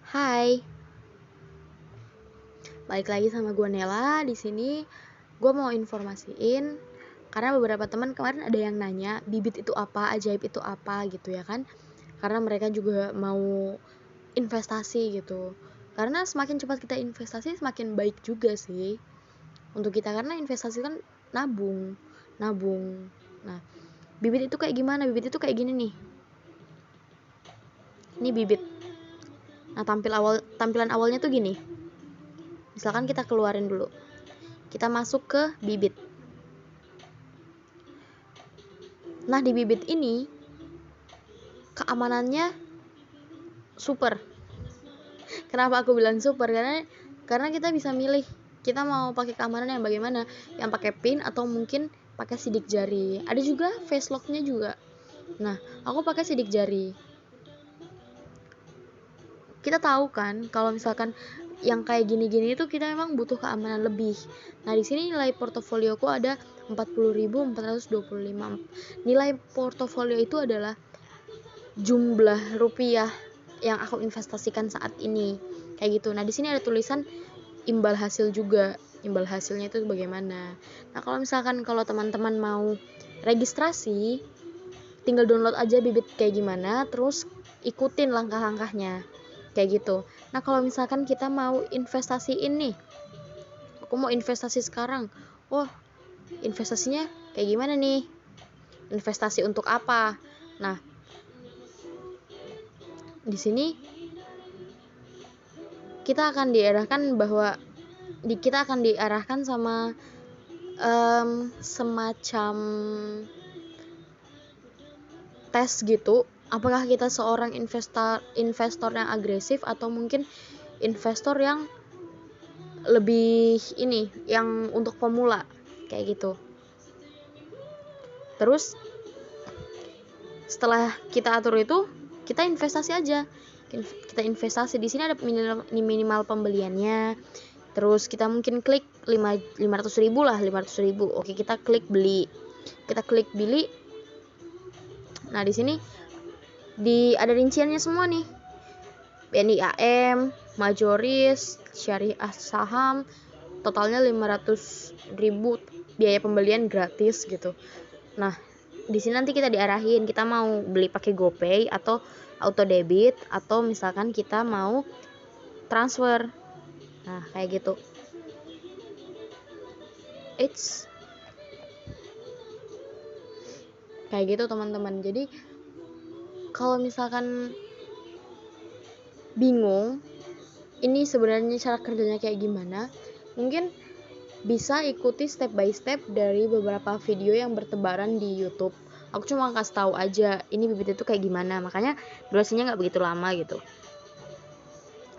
Hai, balik lagi sama gue Nela. Di sini gue mau informasiin karena beberapa teman kemarin ada yang nanya bibit itu apa, ajaib itu apa gitu ya kan? Karena mereka juga mau investasi gitu. Karena semakin cepat kita investasi semakin baik juga sih untuk kita, karena investasi kan nabung, nabung. Nah, bibit itu kayak gimana? Bibit itu kayak gini nih. Ini bibit. Nah, tampilan awalnya tuh gini. Misalkan kita keluarin dulu. Kita masuk ke bibit. Nah, di bibit ini keamanannya super. Kenapa aku bilang super? Karena kita bisa milih kita mau pakai keamanan yang bagaimana, yang pakai pin atau mungkin pakai sidik jari. Ada juga face lock-nya juga. Nah, aku pakai sidik jari. Kita tahu kan kalau misalkan yang kayak gini-gini itu kita memang butuh keamanan lebih. Nah, di sini nilai portofolioku ada 40.425. Nilai portofolio itu adalah jumlah rupiah yang aku investasikan saat ini, kayak gitu. Nah, di sini ada tulisan imbal hasil juga. Imbal hasilnya itu bagaimana. Nah, kalau teman-teman mau registrasi, tinggal download aja bibit kayak gimana, terus ikutin langkah-langkahnya kayak gitu. Nah, kalau misalkan kita mau investasi ini, aku mau investasi sekarang. Oh, investasinya kayak gimana nih? Investasi untuk apa? Nah, di sini kita akan diarahkan sama semacam tes gitu. Apakah kita seorang investor yang agresif atau mungkin investor yang lebih ini, yang untuk pemula kayak gitu. Terus setelah kita atur itu, kita investasi aja. Kita investasi di sini ada minimal pembeliannya. Terus kita mungkin klik 500.000 lah, 500.000. Oke, kita klik beli. Nah, di sini ada rinciannya semua nih. BNI AM, majoris, syariah saham, totalnya 500.000, biaya pembelian gratis gitu. Nah, di sini nanti kita diarahin kita mau beli pakai GoPay atau auto debit, atau misalkan kita mau transfer. Nah, kayak gitu. Kayak gitu teman-teman. Jadi kalau misalkan bingung ini sebenarnya cara kerjanya kayak gimana, mungkin bisa ikuti step by step dari beberapa video yang bertebaran di YouTube. Aku cuma kasih tahu aja ini bibit itu kayak gimana, makanya durasinya nggak begitu lama gitu.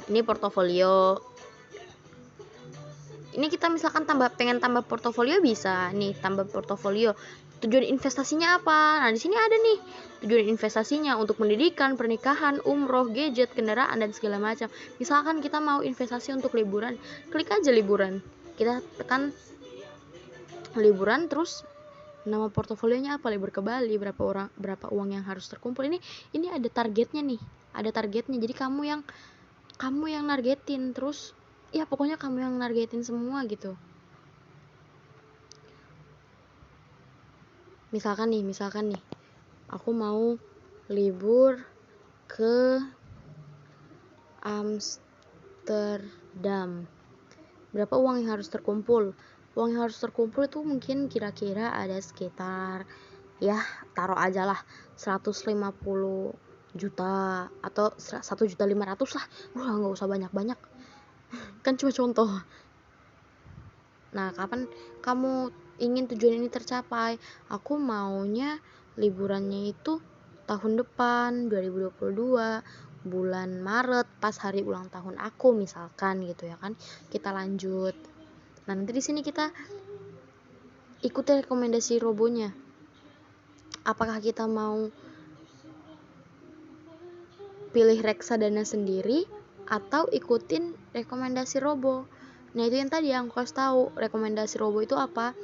Ini portofolio. Ini kita misalkan pengen tambah portofolio, bisa nih tambah portofolio. Tujuan investasinya apa? Nah, di sini ada nih tujuan investasinya untuk pendidikan, pernikahan, umroh, gadget, kendaraan, dan segala macam. Misalkan kita mau investasi untuk liburan, klik aja liburan. Kita tekan liburan, terus nama portofolionya apa, libur ke Bali, berapa uang yang harus terkumpul. Ini ada targetnya nih, jadi kamu yang nargetin. Terus ya pokoknya kamu yang nargetin semua gitu. Misalkan nih aku mau libur ke Amsterdam. Berapa uang yang harus terkumpul? Uang yang harus terkumpul itu mungkin kira-kira ada sekitar, ya taruh aja lah 150 juta atau 1.500.000 lah. Nggak usah banyak-banyak, kan cuma contoh. Nah, kapan kamu ingin tujuan ini tercapai? Aku maunya liburannya itu tahun depan 2022 bulan Maret pas hari ulang tahun aku misalkan gitu ya kan. Kita lanjut. Nah, nanti di sini kita ikuti rekomendasi robonya. Apakah kita mau pilih reksadana sendiri atau ikutin rekomendasi robo? Nah, itu yang tadi yang aku kasih tahu. Rekomendasi robo itu apa?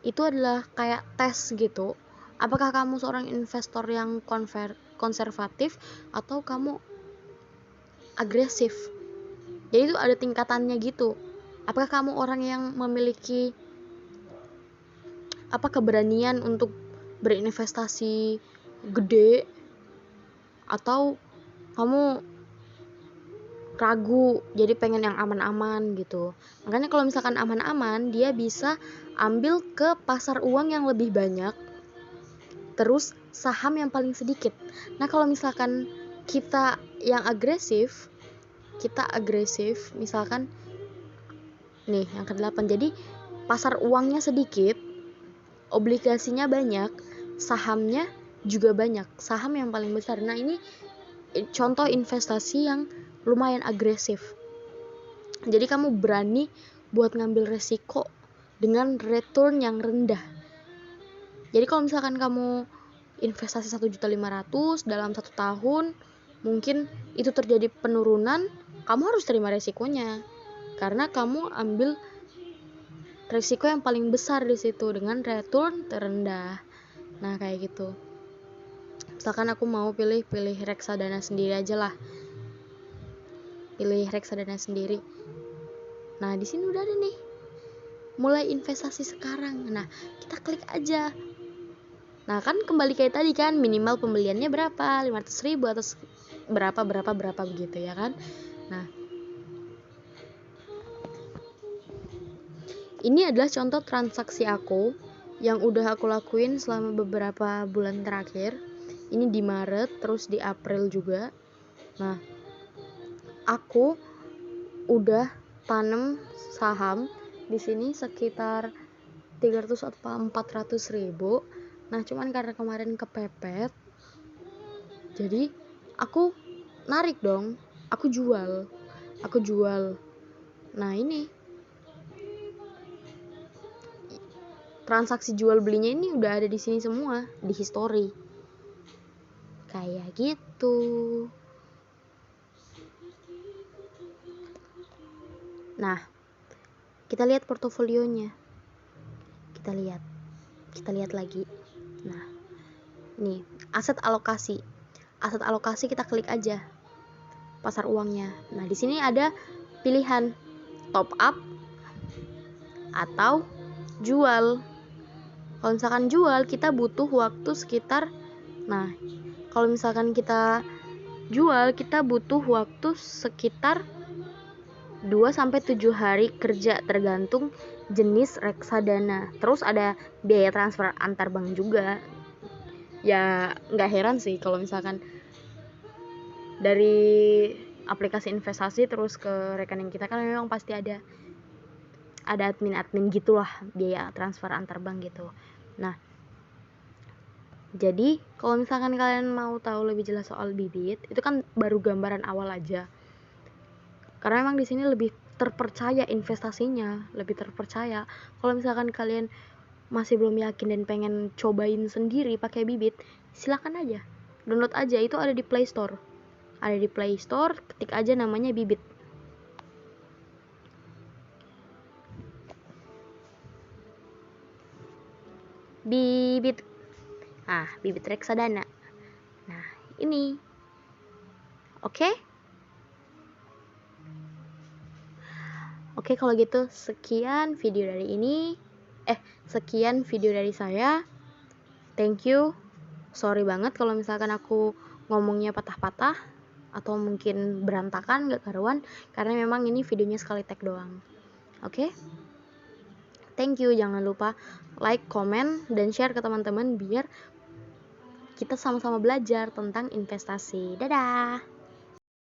Itu adalah kayak tes gitu. Apakah kamu seorang investor yang konservatif atau kamu agresif. Jadi itu ada tingkatannya gitu. Apakah kamu orang yang memiliki keberanian untuk berinvestasi gede, atau kamu ragu jadi pengen yang aman-aman gitu. Makanya kalau misalkan aman-aman, dia bisa ambil ke pasar uang yang lebih banyak, terus saham yang paling sedikit. Nah kalau misalkan kita yang agresif, misalkan nih yang ke-8, jadi pasar uangnya sedikit, obligasinya banyak, sahamnya juga banyak, saham yang paling besar. Nah ini contoh investasi yang lumayan agresif. Jadi kamu berani buat ngambil resiko dengan return yang rendah. Jadi kalau misalkan kamu investasi 1.500.000 dalam 1 tahun, mungkin itu terjadi penurunan, kamu harus terima resikonya, karena kamu ambil resiko yang paling besar di situ dengan return terendah. Nah kayak gitu. Misalkan aku mau pilih reksadana sendiri aja lah. Pilih reksadana sendiri. Nah di sini udah ada nih, mulai investasi sekarang. Nah kita klik aja. Nah kan kembali kayak tadi kan, minimal pembeliannya berapa, 500.000 atau berapa begitu ya kan. Nah ini adalah contoh transaksi aku yang udah aku lakuin selama beberapa bulan terakhir. Ini di Maret, terus di April juga. Nah aku udah tanam saham di sini sekitar 300 atau 400.000. Nah cuman karena kemarin kepepet, jadi aku narik dong, aku jual. Nah ini transaksi jual belinya ini udah ada di sini semua, di history kayak gitu. Nah kita lihat portofolionya, kita lihat lagi. Nah ini aset alokasi kita klik aja pasar uangnya. Nah di sini ada pilihan top up atau jual. Kalau misalkan jual, kita butuh waktu sekitar, nah kalau misalkan kita jual, kita butuh waktu sekitar 2-7 hari kerja, tergantung jenis reksadana. Terus ada biaya transfer antar bank juga. Ya nggak heran sih kalau misalkan dari aplikasi investasi terus ke rekening kita, kan memang pasti ada admin gitulah, biaya transfer antar bank gitu. Nah jadi kalau misalkan kalian mau tahu lebih jelas soal Bibit, itu kan baru gambaran awal aja, karena memang di sini lebih terpercaya investasinya, lebih terpercaya. Kalau misalkan kalian masih belum yakin dan pengen cobain sendiri pakai Bibit, silakan aja download aja, itu ada di Play Store. Ketik aja namanya Bibit. Bibit reksadana. Nah ini oke, kalau gitu sekian video dari saya. Thank you. Sorry banget kalau misalkan aku ngomongnya patah-patah atau mungkin berantakan, gak karuan, karena memang ini videonya sekali tag doang. Oke? Thank you. Jangan lupa like, comment, dan share ke teman-teman biar kita sama-sama belajar tentang investasi. Dadah!